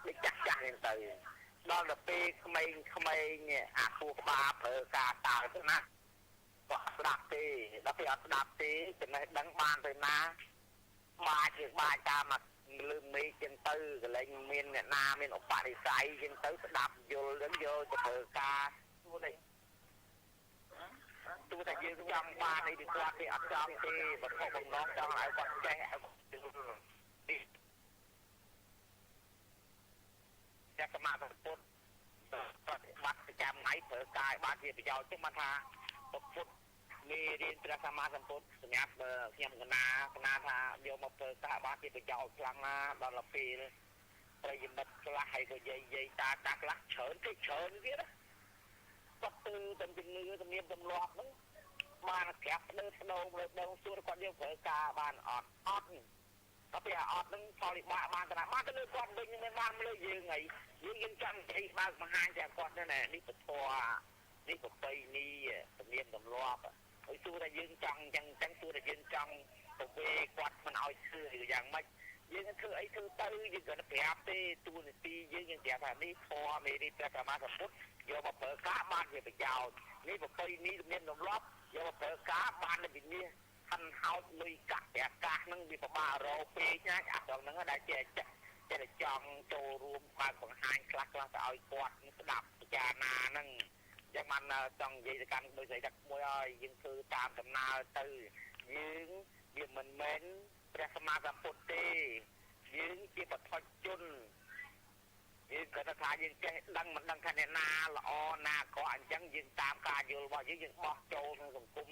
ដូចចាស់ហ្នឹងទៅដល់ទៅពេលក្មេងអាគូក្បាលប្រើការតើទៅណាគាត់ស្ដាប់ទេដល់ពេលអត់ស្ដាប់ទេចំណេះដឹងបានទៅណាបាចតាមលើមេឃចឹងទៅកន្លែងមានអ្នកណាមានឧបនិស្ស័យចឹងទៅស្ដាប់យល់ទៅទៅធ្វើការទូតែយើងចង់បានអីពីគាត់ទេអត់ចង់ទេបើខកបំណងចង់ឲ្យគាត់ចេះឲ្យគាត់យល់ចាក់សមាធិពុទ្ធប្រតិបត្តិប្រចាំថ្ងៃប្រើកាយបានជាប្រយោជន៍ចឹងមកថាពុទ្ធមេរៀនព្រះសម្មាសម្ពុទ្ធសម្រាប់ខ្ញុំកណាថាយកមកប្រើកាយបានជាប្រយោជន៍ខ្លាំងណាស់ដល់ពេលប្រិយមិត្តខ្លះហើយក៏យាយតាខ្លះច្រើនទៀតណាគាត់ទៅជំនឿទំនៀមទម្លាប់ហ្នឹង បានក្រាបលើស្ដោងលើដងសួរគាត់យើងប្រើការបានអត់តែពីអត់នឹងផលិបាក់បានតាបានទៅលើគាត់វិញមិនបានលើយើងហើយយើងចង់អីបើកបង្ហាញតែគាត់នេះនេះពធនេះប្របីនេះទំនៀមទម្លាប់ឲ្យសួរថាយើងចង់ចឹងសួរថាយើងចង់ទៅពេលគាត់មិនឲ្យធ្វើយ៉ាងម៉េចយើងធ្វើអីធ្វើទៅយើងគាត់ប្រាប់ទេទូនីតិយើងប្រាប់ថានេះធម៌មេរីព្រះកម្មាសម្ពុទ្ធយកមកប្រើការបានជាប្រយោជន៍នេះប្របីនេះទំនៀមទម្លាប់យកមកប្រើការបានវិញ្ញាណខណ្ឌហោចលុយកាក់អាកាសហ្នឹងវាពិបាករកពេកណាអាដល់ហ្នឹងដែលចេះចង់ចូលរួមបើកបង្ហាញខ្លះទៅឲ្យគាត់ស្ដាប់ពិចារណាហ្នឹងយ៉ាងបានចង់និយាយទៅកាន់មួយស្អីដាក់មួយឲ្យយើងធ្វើតាមដំណើរទៅយើងវាមិនមែនព្រះសម្មាសម្ពុទ្ធទេយើងជាបឋមជនយើងគាត់ថាយើងចេះដឹងមិនដឹងថាអ្នកណាល្អណាក៏អញ្ចឹងយើងតាមការយល់របស់យើងបោះចូលក្នុងសង្គម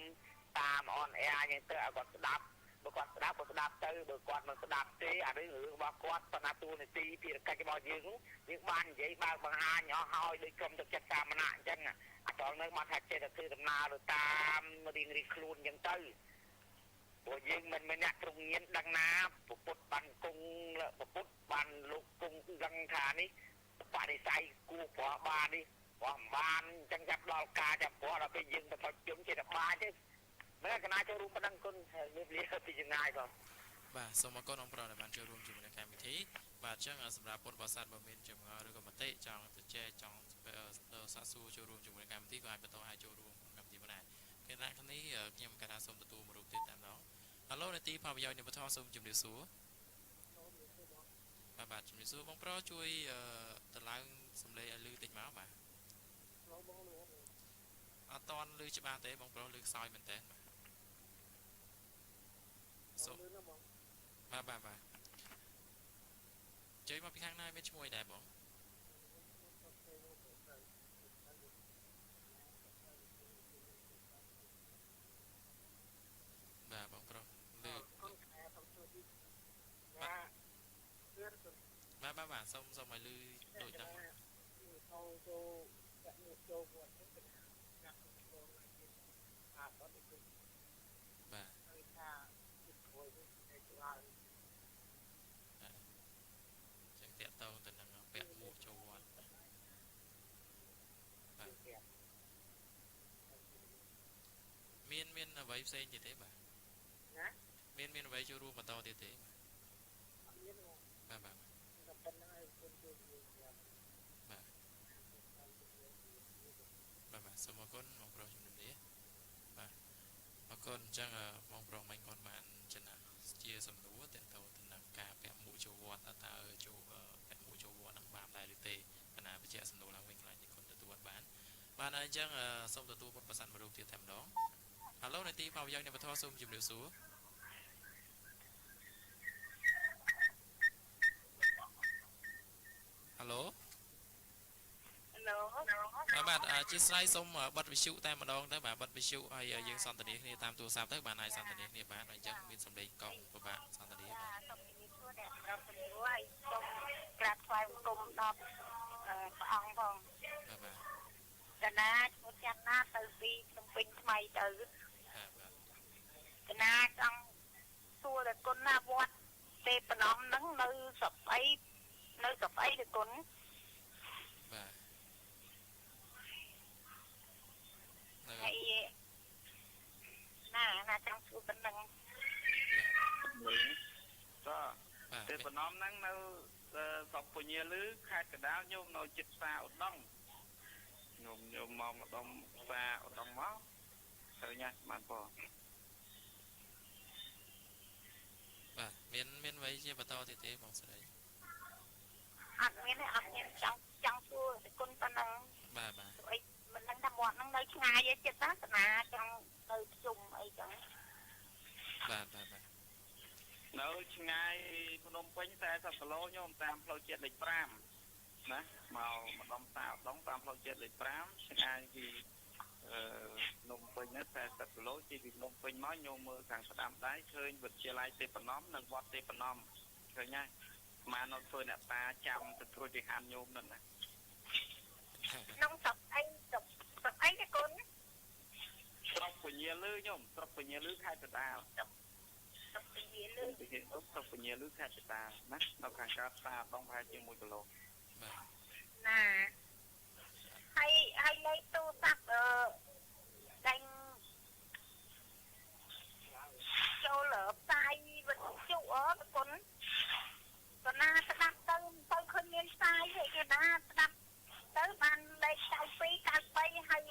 តាមអនអែយ៉ាងទៅឲ្យគាត់ស្ដាប់បើគាត់ស្ដាប់ក៏ស្ដាប់ទៅបើគាត់មិនស្ដាប់ទេអារឿងរបស់គាត់ប៉ុន្តែទូនីតិភារកិច្ចរបស់យើងបាននិយាយបើកបង្ហាញអស់ហើយដោយក្រុមទឹកចិត្តសាមណៈអញ្ចឹងអាដល់នៅមកថាចេះតែធ្វើដំណើរទៅតាមរៀងខ្លួនអញ្ចឹងទៅព្រោះយើងមិនមែនអ្នកទ្រង់ញៀនដឹងណាពុទ្ធបានគង់ពុទ្ធបានលោកគង់ដឹងថានេះបរិស័យគួរព្រោះបាននេះព្រោះបានអញ្ចឹងចាប់ដល់ការចាប់ព្រោះដល់ពេលយើងទៅថតជុំចេះតែបាច់ទេមែនកណាចូលរួមប៉ុណ្ណឹងគុណមានលាពីចម្ងាយបងបាទសូមអរគុណអង្គប្រដែលបានចូលរួមជាមួយនៅកម្មវិធីបាទអញ្ចឹងសម្រាប់ពុទ្ធបរិស័ទបើមានចម្ងល់ឬក៏មតិចង់ទៅចែកចង់សាកសួរចូលរួមជាមួយនៅកម្មវិធីក៏អាចបន្តអាចចូលរួមកម្មវិធីបានដែរពេលណាគ្នាខ្ញុំកណាសូមទទួលមួយរូបទៀតតែម្ដងហៅឡូនាទីផលប្រយោជន៍នៃវត្ថុសូមជម្រាបសួរបាទជម្រាបសួរបងប្រុសជួយតម្លើងសំឡេងឲ្យលឺតិចមកបាទអត់តន់លឺច្បាស់ទេបងប្រុសលឺខ្សោយមែនតើសូមបាទជួយមកពីខាងណាមានឈ្មោះអីដែរបងបាទបងប្រុសលឺបាទសូមឲ្យលឺដូចហ្នឹងចឹងតាក់តងទៅនឹងពាក់មួកចូលវត្តមានអ្វីផ្សេងទៀតទេបាទណាមានអ្វីចូលរួមបន្តទៀតទេបាទសូមអរគុណបងប្រុសជំរាបលាបាទអរគុណអញ្ចឹងបងប្រុសមិនគាត់បានចំណាជាសំណួរតើតើទៅនឹងការពាក់មួកចូលវត្តតើចូលពាក់មួកចូលវត្តនឹងបានដែរឬទេបណ្ណាបញ្ជាក់សំណួរឡើងវិញខ្លាចតែគាត់ទទួលអត់បានអញ្ចឹងសូមទទួលពុទ្ធប្រសាសន៍មួយរូបទៀតតែម្ដងហៅឡូនាទីផលប្រយោជន៍នៃវត្ថុសូមជម្រាបសួរហៅឡូបាទអធិស្ឋានសូមប័ណ្ណវិទ្យុតែម្ដងទៅបាទប័ណ្ណវិទ្យុហើយយើងសន្ទនាគ្នាតាមទូរស័ព្ទទៅបានហើយសន្ទនាគ្នាបានអញ្ចឹងមានសម្លេងកង់ពិបាកសន្ទនាបាទសូមជំរាបសួរអ្នកรับជំនួយសូមក្រាបថ្វាយបង្គំដល់ព្រះអង្គផងបាទកណាឈ្មោះចាន់ណាទៅពីភ្នំពេញថ្មីទៅកណាចង់សួរតែគុណណាវត្តទេប្រណំហ្នឹងនៅស្រុកអីទេគុណបាទហើយណាចង់សួរប៉ុណ្ណឹងទេប្រណំហ្នឹងនៅស្រុកពញាលឺខេត្តកណ្ដាលញោមនៅចិត្តផ្សារឧដុង្គញោមមកម្ដុំផ្សារឧដុង្គមកឃើញណាស់បានបងបាទមានអ្វីជាបន្តទៀតទេបងស្រីអត់មានចង់សួរគុណប៉ុណ្ណឹងបាទអីមិនដឹងថាមាត់ហ្នឹងនៅឆ្ងាយទេចិត្តណាកណាចង់ទៅជុំអីចឹងបាទនៅឆ្ងាយភ្នំពេញ40គីឡូញោមតាមផ្លូវជាតិលេខ5ណាមកម្ដុំផ្សារឧដុង្គតាមផ្លូវជាតិលេខ5ឆ្ងាយពីភ្នំពេញហ្នឹង40គីឡូជិះពីភ្នំពេញមកញោមមើលខាងស្ដាំដៃឃើញវិទ្យាល័យទេពណ៌និងវត្តទេពណ៌ឃើញណាមកនៅធ្វើអ្នកតាចាំទៅត្រួតវិហារញោមហ្នឹងណាក្នុងស្រុកអីទេគុណស្រុ ត្រប់ពញាលឺខ្ញុំត្រប់ពញាលឺខេត្តកដាល tập gì ទៅ lư ពីគេត្រប់ពញាលឺខេត្តកដាលណានៅខាងកើតផ្សារដងប្រហែលជា1គីឡូ បាទ nè hay lấy tu tập đánh châu lỡ tay vật chủ ở con na đắp tới khơi miền sai vậy cái na đắp tới ban đây cà phê hay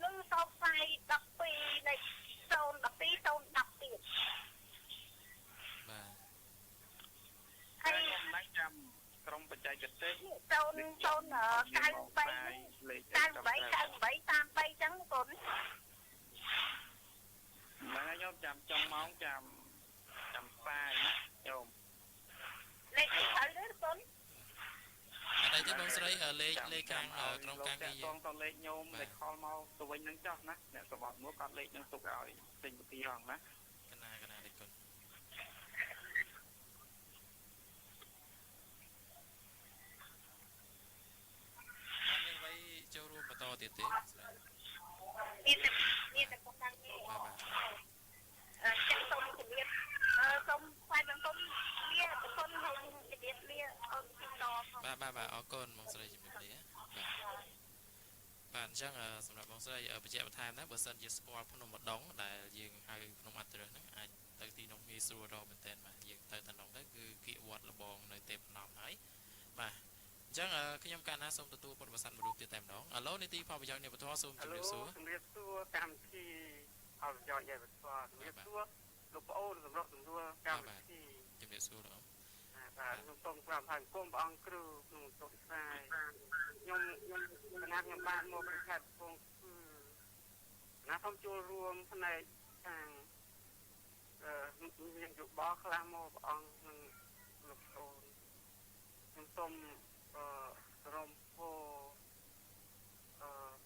lư sau phai đắp phê này tôn đắp tiền បាទ ហើយ hay ខ្ញុំណាស់ចាំក្រុមបច្ចេកទេស tôn ở cà phê លេខ cà phê tam phê trắng con ហ្នឹងហើយខ្ញុំចាំចុងម៉ោងចាំផ្សាយណាខ្ញុំ lấy cái thử đấy con អត់អីទេបងស្រីលេខខាងក្រុមការងារយើង តលេខញោមលេខខលមកទៅវិញនឹងចោះណាអ្នកសវត្តមកគាត់លេខនឹងទុកឲ្យពេញពិធីហងណា កណាលេខគុណមានអ្វីចូលរួមបន្តទៀតទេស្រី đi tập con đang nghe បាទ chẳng xong thì biết xong quay bằng công bia con hồng thì biết bia ông thì to không បាទអរគុណបងស្រីជំរាបលាបាទអញ្ចឹងសម្រាប់បងស្រីបញ្ជាក់បន្ថែមណាបើសិនជាស្គាល់ភ្នំម្ដងដែលយើងហៅភ្នំអត្រឹសហ្នឹងអាចទៅទីនោះងាយស្រួលរកមែនតើបាទយើងទៅតំណងទៅគឺគៀកវត្តលបងនៅទេពភ្នំហើយបាទអញ្ចឹងខ្ញុំកាលណាសូមទទួលពុទ្ធបរិស័ទមួយរូបទៀតតែម្ដងឥឡូវនីតិផលប្រយោជន៍នៃពធសូមជម្រាបសួរ ជំរាបសួរកម្មវិធីអរប្រយោជន៍នៃវត្តជំរាបសួរលោកប្អូនសម្រាប់សម្រួលកម្មវិធី ជំរាបសួរលោក បាទខ្ញុំសូមក្រាបថ្វាយបង្គំព្រះអង្គគ្រូក្នុងសុខសាយខ្ញុំខ្ញុំបានមកប្រកាសពងគឺណាសូមចូលរួមផ្នែកខាងមានយោបល់ខ្លះមកព្រះអង្គនឹងលោកប្អូនខ្ញុំសូមរំពោ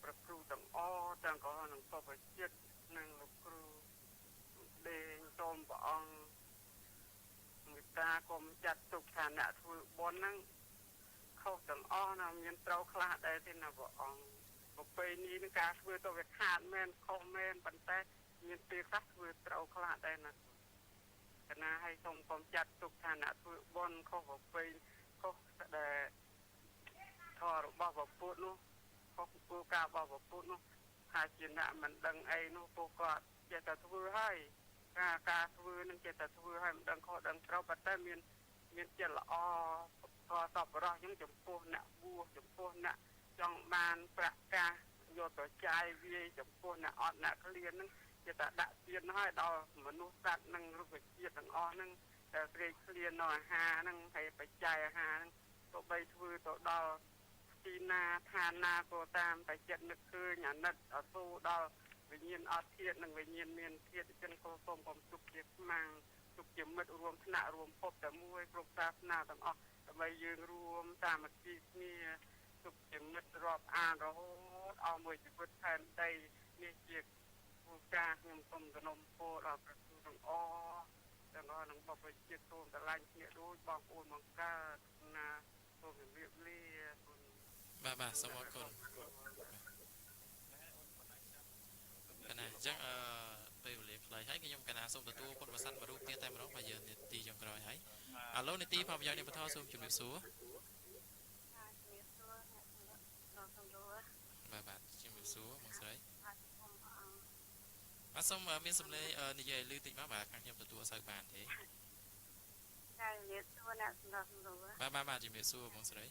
ប្រគ្រូទាំងអទាំងក៏នឹងសុភចិត្តនិងលោកគ្រូដេញសូមព្រះអង្គមេត្តាកុំចាត់ទុកឋានៈធ្វើបុណ្យហ្នឹងខុសទាំងអស់ណាមានត្រូវខ្លះដែរទេណាព្រះអង្គប្រពៃណីនឹងការធ្វើទៅវាខាតមែនខុសមែនប៉ុន្តែមានពេលខ្លះធ្វើត្រូវខ្លះដែរណាកណាឲ្យសូមកុំចាត់ទុកឋានៈធ្វើបុណ្យខុសប្រពៃខុសដែលធម៌របស់ព្រះពុទ្ធនោះខុសគោលការណ៍របស់ព្រះពុទ្ធនោះថាជាអ្នកមិនដឹងអីនោះពួកគាត់ចេះតែធ្វើហើយការធ្វើនឹងចេះតែធ្វើឲ្យមិនដឹងខុសដឹងត្រូវប៉ុន្តែមានចិត្តល្អក៏សប្បុរសយើងចំពោះអ្នកបួសចំពោះអ្នកចង់បានប្រកាសយកទៅចាយវាយចំពោះអ្នកអត់អ្នកក្លៀននឹងចេះតែដាក់ទៀនឲ្យដល់មនុស្សសត្វនិងរុក្ខជាតិទាំងអស់នឹងតែព្រៃក្លៀននៅអាហារនឹងហើយបច្ច័យអាហារនឹងទៅបីធ្វើទៅដល់ទីណាឋានណាក៏តាមតែចិត្តនឹកឃើញអាណិតអសូរដល់វិញ្ញាណអត់ធាតុនិងវិញ្ញាណមានធាតុចឹងក៏សូមកុំទុកជាខ្មាំងទុកជាមិត្តរួមថ្នាក់រួមភពតែមួយគ្រប់សាសនាទាំងអស់ដើម្បីយើងរួមសាមគ្គីគ្នាទុកជាមិត្តរាប់អានរហូតអស់មួយជីវិតផែនដីនេះជាគោលការណ៍ខ្ញុំសូមសំណូមពរដល់ព្រះគ្រូទាំងអស់ទាំងអស់នឹងបព្វជិតសូមស្រឡាញ់គ្នាដូចបងប្អូនបង្កើតណាសូមជម្រាបលា បាទសូមអរគុណកណាអញ្ចឹងពេលវេលាខ្លីហើយខ្ញុំកណាសូមទទួលពុទ្ធបរិស័ទមួយរូបទៀតតែម្ដងបើយើងនាទីចុងក្រោយហើយឥឡូវនាទីផលប្រយោជន៍នៃពធសូមជម្រាបសួរបាទជម្រាបសួរបងស្រីបាទសូមមានសម្លេងនិយាយលឺតិចមកបាទខាងខ្ញុំទទួលអត់សូវបានទេបាទជម្រាបសួរបងស្រី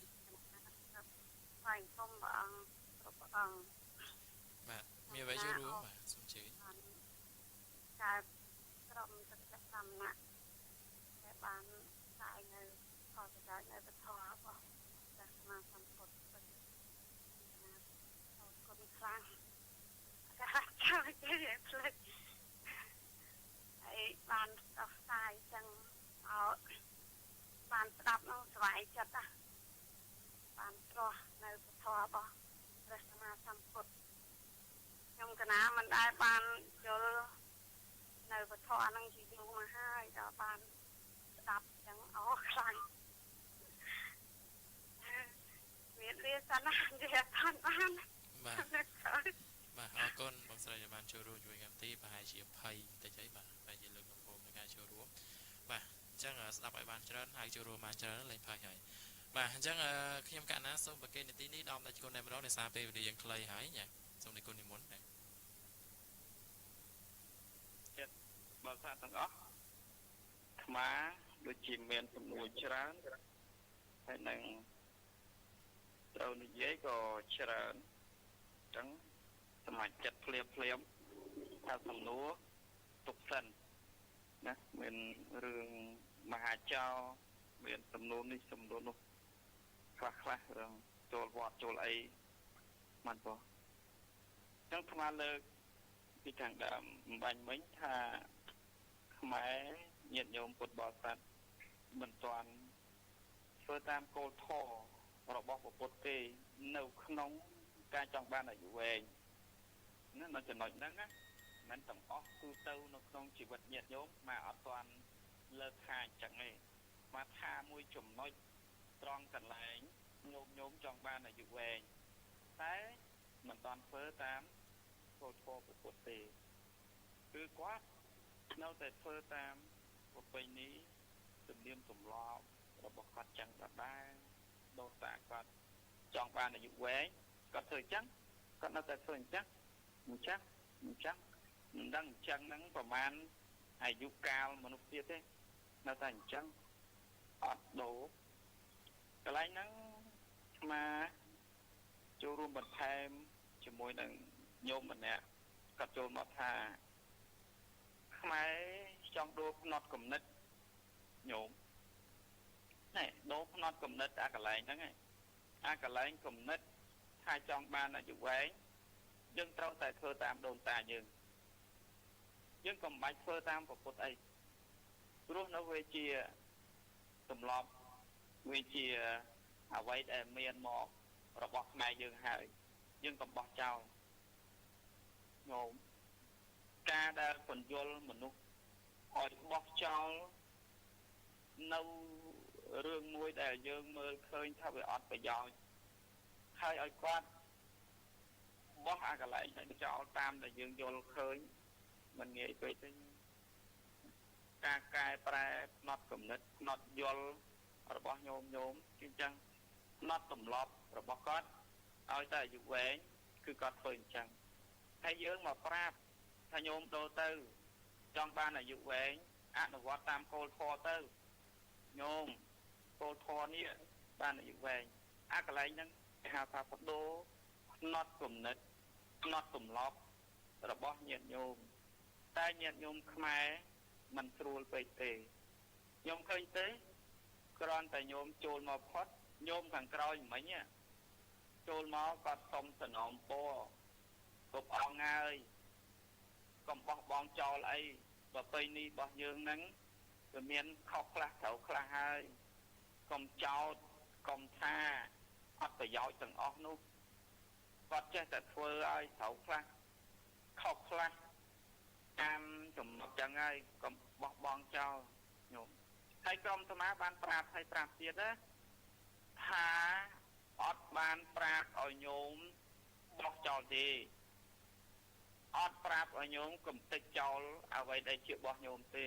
ថ្វាយបង្គំព្រះអង្គគ្រប់ព្រះអង្គ បាទមានអ្វីចូលរួមបាទសូមជឿការក្រុមទឹកចិត្តសំណាក់ដែលបានផ្សាយនៅផលប្រយោជន៍នៅពធរបស់ព្រះសម្មាសម្ពុទ្ធពិតណាអរគុណខ្លាំងការជួយជាផ្លេចហើយបានដោះស្រាយចឹងឲ្យបានស្ដាប់នឹងស្វែងចិត្តណាបានត្រោះនៅពធរបស់ព្រះសម្មាសម្ពុទ្ធខ្ញុំកណាមិនដែលបានយល់នៅពធហ្នឹងជាយូរមកហើយដល់បានស្ដាប់ចឹងអរខ្លាំងមានរៀនសិនណានិយាយអត់បានបាទ បាទអរគុណបងស្រីដែលបានចូលរួមជួយកម្មវិធីប្រហែលជា20តិចហើយបាទតែជាលើកដំបូងនៃការចូលរួមបាទអញ្ចឹងស្ដាប់ឲ្យបានច្រើនហើយចូលរួមបានច្រើនលេងផាច់ហើយបាទអញ្ចឹងខ្ញុំកណ្ណាសូមប្រកេននាទីនេះដល់តែគុណតែម្ដងដោយសារពេលវេលាយើងខ្លីហើយញ៉ាសូមនិគុណនិមន្តបាទចិត្តបើសាទាំងអស់ថ្មដូចជាមានសំណួរច្រើនហើយនឹងត្រូវនិយាយក៏ច្រើនអញ្ចឹងសមាជិកភ្លាមថាសំណួរទុកសិនណាមានរឿងមហាចៅមានសំណួរនេះសំណួរនោះខ្លះរឿងចូលវត្តចូលអីមិនបងអញ្ចឹងថ្មលើកពីខាងដើមបំបញ្ញមិញថាខ្មែរញាតិញោមពុទ្ធបរិស័ទមិនទាន់ធ្វើតាមគោលធម៌របស់ពុទ្ធទេនៅក្នុងការចង់បានអាយុវែងណានៅចំណុចហ្នឹងណាមិនទាំងអស់គឺទៅនៅក្នុងជីវិតញាតិញោមមកអត់ទាន់លើកថាអញ្ចឹងទេមកថាមួយចំណុចត្រង់កន្លែងញោមចង់បានអាយុវែងតែមិនទាន់ធ្វើតាមគោលធម៌ពុទ្ធទេគឺគាត់នៅតែធ្វើតាមប្រពៃណីទំនៀមទម្លាប់របស់គាត់ចឹងដដែលដូចតាគាត់ចង់បានអាយុវែងគាត់ធ្វើចឹងគាត់នៅតែធ្វើអញ្ចឹងមិនដឹងអញ្ចឹងហ្នឹងប្រហែលអាយុកាលមនុស្សទៀតទេនៅតែអញ្ចឹងអត់ដូរកន្លែងហ្នឹងស្មាចូលរួមបន្ថែមជាមួយនឹងញោមម្នាក់គាត់ចូលមកថាខ្មែរចង់ដូរផ្នត់គំនិតញោមណែដូរផ្នត់គំនិតអាកន្លែងហ្នឹងឯងអាកន្លែងគំនិតថាចង់បានអាយុវែងយើងត្រូវតែធ្វើតាមដូនតាយើងកុំបាច់ធ្វើតាមពុទ្ធអីព្រោះនៅវាជាទម្លាប់វាជាអ្វីដែលមានមករបស់ខ្មែរយើងហើយយើងកុំបោះចោលញោមការដែលពន្យល់មនុស្សឲ្យបោះចោលនៅរឿងមួយដែលយើងមើលឃើញថាវាអត់ប្រយោជន៍ហើយឲ្យគាត់បោះអាកន្លែងឲ្យចោលតាមដែលយើងយល់ឃើញមិនងាយពេកទេការកែប្រែផ្នត់គំនិតផ្នត់យល់របស់ញោមគឺអញ្ចឹងផ្នត់ទម្លាប់របស់គាត់ឲ្យតែអាយុវែងគឺគាត់ធ្វើអញ្ចឹងហើយយើងមកប្រាប់ថាញោមដូរទៅចង់បានអាយុវែងអនុវត្តតាមគោលធម៌ទៅញោមគោលធម៌នេះបានអាយុវែងអាកន្លែងហ្នឹងគេហៅថាបដូរផ្នត់គំនិតផ្នត់ទម្លាប់របស់ញាតិញោមតែញាតិញោមខ្មែរមិនស្រួលពេកទេញោមឃើញទេគ្រាន់តែញោមចូលមកផុតញោមខាងក្រោយមិញចូលមកគាត់សុំសំណូមពរគ្រប់អង្គហើយកុំបោះបង់ចោលអីប្រពៃណីរបស់យើងហ្នឹងវាមានខុសខ្លះត្រូវខ្លះហើយកុំចោតកុំថាអត់ប្រយោជន៍ទាំងអស់នោះគាត់ចេះតែធ្វើឲ្យត្រូវខ្លះខុសខ្លះតាមចំណុចចឹងហើយកុំបោះបង់ចោលញោមហើយក្រុមអាត្មាបានប្រាប់ឲ្យប្រាប់ទៀតណាថាអត់បានប្រាប់ឲ្យញោមបោះចោលទេអត់ប្រាប់ឲ្យញោមកុំតិចចោលអ្វីដែលជារបស់ញោមទេ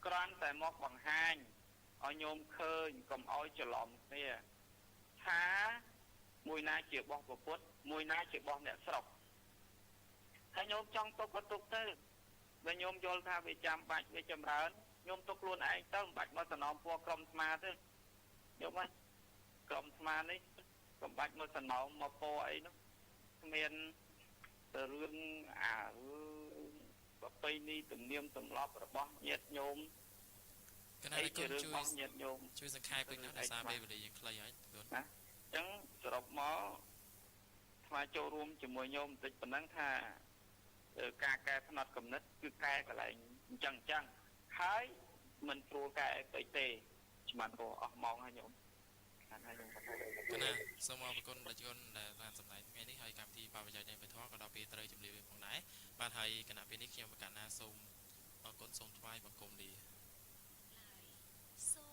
គ្រាន់តែមកបង្ហាញឲ្យញោមឃើញកុំឲ្យច្រឡំគ្នាថាមួយណាជារបស់ពុទ្ធមួយណាជារបស់អ្នកស្រុកហើយញោមចង់ទុកក៏ទុកទៅបើញោមយល់ថាវាចាំបាច់វាចម្រើនញោមទុកខ្លួនឯងទៅមិនបាច់មកសំណូមពរក្រុមស្មាទេញោមក្រុមស្មានេះកុំបាច់មកសំណូមមកពរអីនោះគ្មានរឿងប្រពៃណីទំនៀមទម្លាប់របស់ញាតិញោមកណ្ដាលគុណជួយសង្ខេបពេញដល់សារពេលវេលាយើងខ្លីហើយគុណណាអញ្ចឹងសរុបមកស្មាចូលរួមជាមួយញោមបន្តិចប៉ុណ្ណឹងថាការកែផ្នត់គំនិតគឺកែកន្លែងអញ្ចឹងហើយមិនស្រួលកែពេកទេច្បាស់អស់ម៉ោងហើយញោមហើយខ្ញុំកណាសូមអរគុណប្រជាជនដែលបានសម្ដែងថ្ងៃនេះហើយកម្មវិធីបរិយាយនៃពធក៏ដល់ពេលត្រូវជម្រាបផងដែរបាទហើយគណៈពេលនេះខ្ញុំកណ្ណាសូមអរគុណសូមថ្វាយបង្គំលាសូម